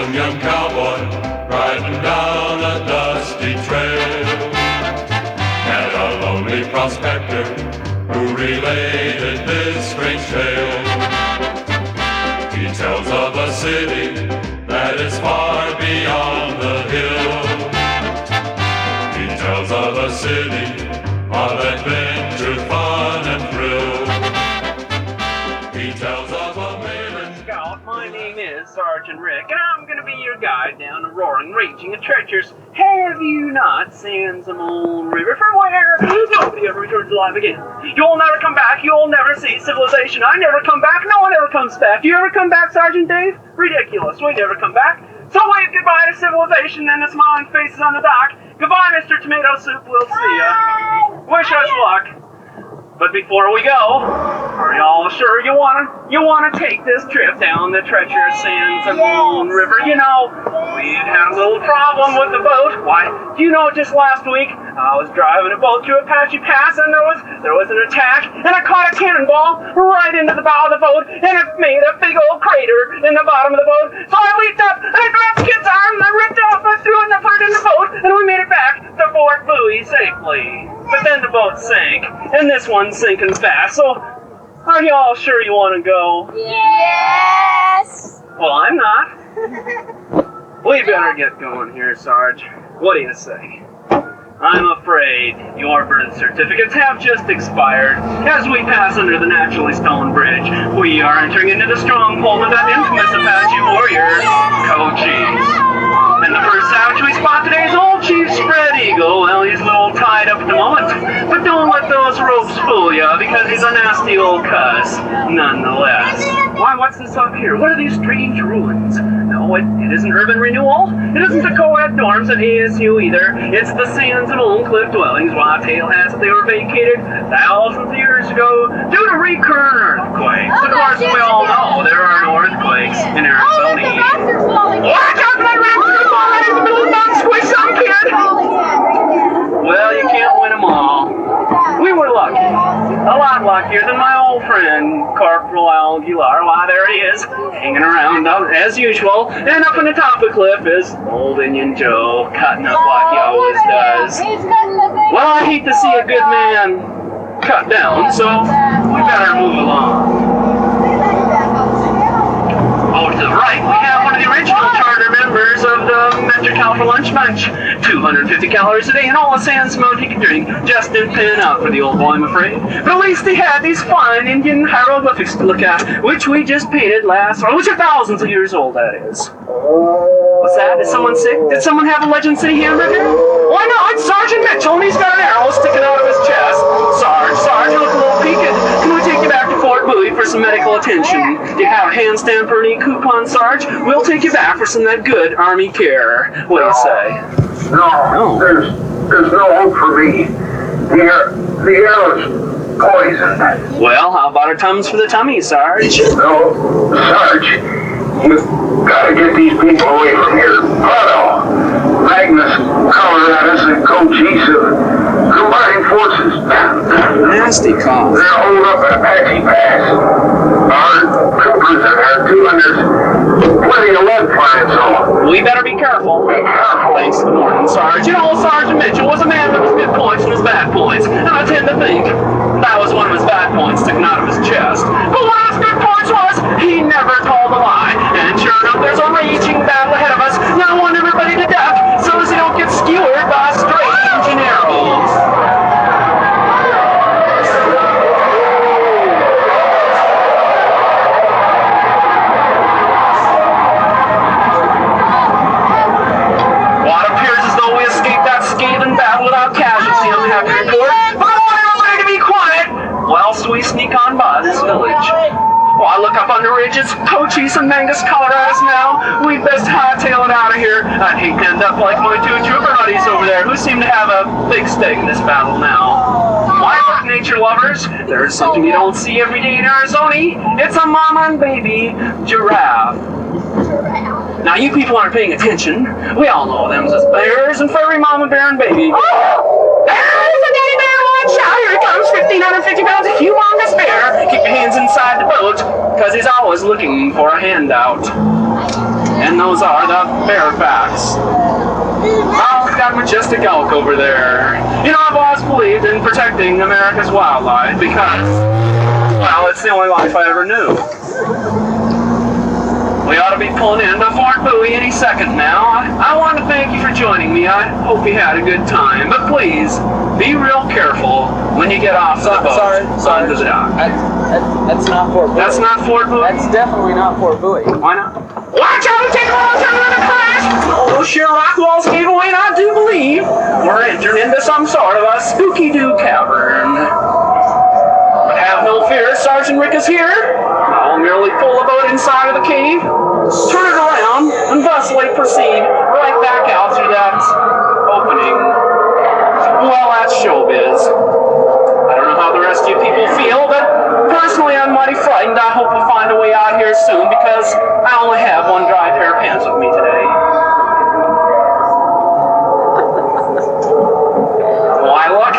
Some young cowboy riding down a dusty trail met a lonely prospector who related this strange tale. He tells of a city that is far beyond the hill. He tells of a city of adventure, fun, and thrill. He tells of a maiden. Scout, my name is Sergeant Rick, and I'm gonna be your guide down the roaring, raging, and treacherous have-you-not San Simon River, from where nobody ever returns alive again. You'll never come back. You'll never see civilization. I never come back. No one ever comes back. You ever come back, Sergeant Dave? Ridiculous. We never come back. So wave goodbye to civilization and the smiling faces on the dock. Goodbye, Mr. Tomato Soup. We'll see ya. Wish us luck. But before we go, are y'all sure you wanna take this trip down the treacherous San Simon River? You know, we had a little problem with the boat. Why, you know, just last week I was driving a boat through Apache Pass, and there was an attack, and I caught a cannonball right into the bow of the boat, and it made a big old crater in the bottom of the boat. So I leaped up and I grabbed the kid's arm and I ripped it off and threw it in the boat, and we made it back to Fort Bowie safely. But then the boat sank, and this one's sinking fast, so are y'all sure you want to go? Yes! Well, I'm not. We better get going here, Sarge. What do you say? I'm afraid your birth certificates have just expired. As we pass under the naturally stone bridge, we are entering into the stronghold of that infamous Apache warrior, Cochise. And the first savage we spot today is old Chief Spread Eagle. Well, he's a little tied up at the moment, but don't let those ropes fool you, because he's a nasty old cuss, nonetheless. Why, what's this up here? What are these strange ruins? No, it isn't urban renewal. It isn't the co-ed dorms at ASU either. It's the San Simon cliff dwellings. While tale has it they were vacated thousands of years ago due to recurrent earthquakes. Of course, we all know there are no earthquakes in Arizona. Watch out for that raptor falling in the middle of the mountain, squish some kid! Well, you can't win them all. We were lucky. A lot luckier than my old friend, Corporal Aguilar. Why, there he is, hanging around as usual. And up on the top of the cliff is old Indian Joe, cutting up like he always does. Well, I hate to see a good man cut down, so we better move along. Over to the right, we have one of the original charter members of the Metro for Lunch Bunch. 250 calories a day and all the San Simon he could drink. Just didn't pan out for the old boy, I'm afraid. But at least he had these fine Indian hieroglyphics to look at, which we just painted which are thousands of years old, that is. What's that? Is someone sick? Did someone have a Legend City hamburger? Why not? It's Sergeant Mitchell, and he's got an arrow sticking out of his chest. Sarge, you look a little peaked. Can we take you back to Fort Bowie for some medical attention? Do you have a handstand for any coupon, Sarge? We'll take you back for some of that good Army care. What do you say? No, there's no hope for me. The arrow's poison. Well, how about our Tums for the tummy, Sarge? No, Sarge, you've got to get these people away from here. Otto, Magnus, Coloradus, and Cochise combined forces. Nasty cough. They're holed up at Apache Pass. Our troopers and our 200s, plenty of lead flying, so we better be careful. Be careful. Thanks to the morning, Sarge. You know, Sergeant Mitchell was a man with his good points and his bad points, and I tend to think that was one of his bad points sticking out of his chest. But one of his good points was he never told a lie. And sure enough, there's a raging battle ahead of us, and I want everybody to duck so as they don't get skewered by strange arrows. We sneak on by this village. While I look up on the ridges, Cochise and Mangus, Coloradus now, we'd best hightail it out of here. I'd hate to end up like my two trooper buddies over there, who seem to have a big stake in this battle now. Why, look, nature lovers, there's something you don't see every day in Arizona. It's a mama and baby giraffe. Now, you people aren't paying attention. We all know them as bears and furry mama bear and baby. Oh! There's a daddy bear! Watch out! Here it comes! 1,550 pounds of humongous bear! Keep your hands inside the boat, because he's always looking for a handout. And those are the Fairfax. Oh, we've got majestic elk over there. You know, I've always believed in protecting America's wildlife because, well, it's the only life I ever knew. We ought to be pulling into Fort Bowie any second now. I want to thank you for joining me. I hope you had a good time. But please, be real careful when you get off the boat onto the dock. That's not Fort Bowie. That's not Fort Bowie? That's definitely not Fort Bowie. Why not? Watch out! Take a wrong turn on the crash! Those sheer rock walls gave away, and I do believe we're entering into some sort of a spooky-doo cavern. But have no fear, Sergeant Rick is here. I'll merely pull the boat inside of the cave, turn it around, and thusly proceed right back out through that opening. Well, that's showbiz. I don't know how the rest of you people feel, but personally I'm mighty frightened. I hope we'll find a way out here soon because I only have one dry pair of pants with me today. Why, look,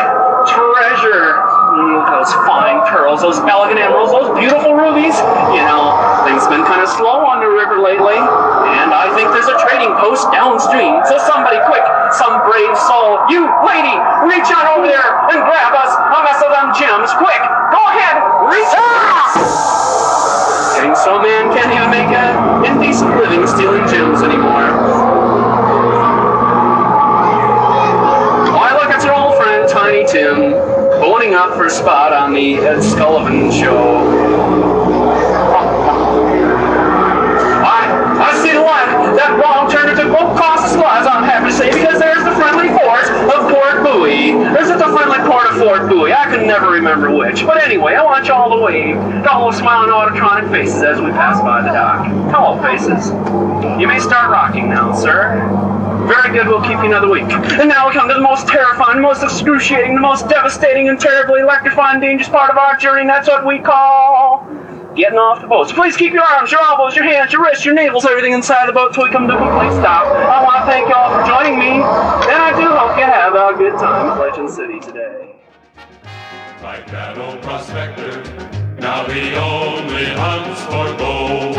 treasure. Those fine pearls, those elegant emeralds, those beautiful rubies. You know, things have been kind of slow on the river lately, and I think there's a trading post downstream. So somebody quick, some brave soul, you lady, reach on over there and grab us a mess of them gems. Quick, go ahead, reach on! Getting so man can't even make an indecent living stealing gems anymore. Why, look, it's your old friend Tiny Tim, boning up for a spot on the Ed Sullivan Show. I see the one. That wrong turn took both cost of slides, I'm happy to say, because there's the friendly fort of Fort Bowie. There's the friendly port of Fort Bowie. I can never remember which. But anyway, I want you all to wave to all the smiling autotronic faces as we pass by the dock. Hello, faces. You may start rocking now, sir. Very good, we'll keep you another week. And now we come to the most terrifying, most excruciating, the most devastating and terribly electrifying, dangerous part of our journey, and that's what we call getting off the boat. So please keep your arms, your elbows, your hands, your wrists, your navels, everything inside the boat till we come to a complete stop. I want to thank you all for joining me, and I do hope you have a good time at Legend City today. Like that old prospector, now he only hunts for gold.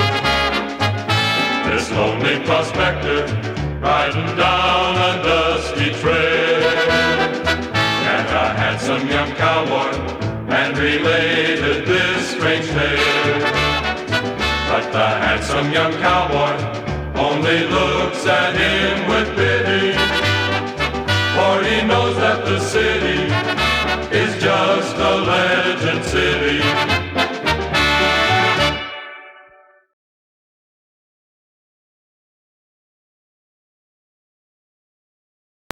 This lonely prospector, riding down a dusty trail, met a handsome young cowboy and related this strange tale. But the handsome young cowboy only looks at him with pity, for he knows that the city is just a legend city.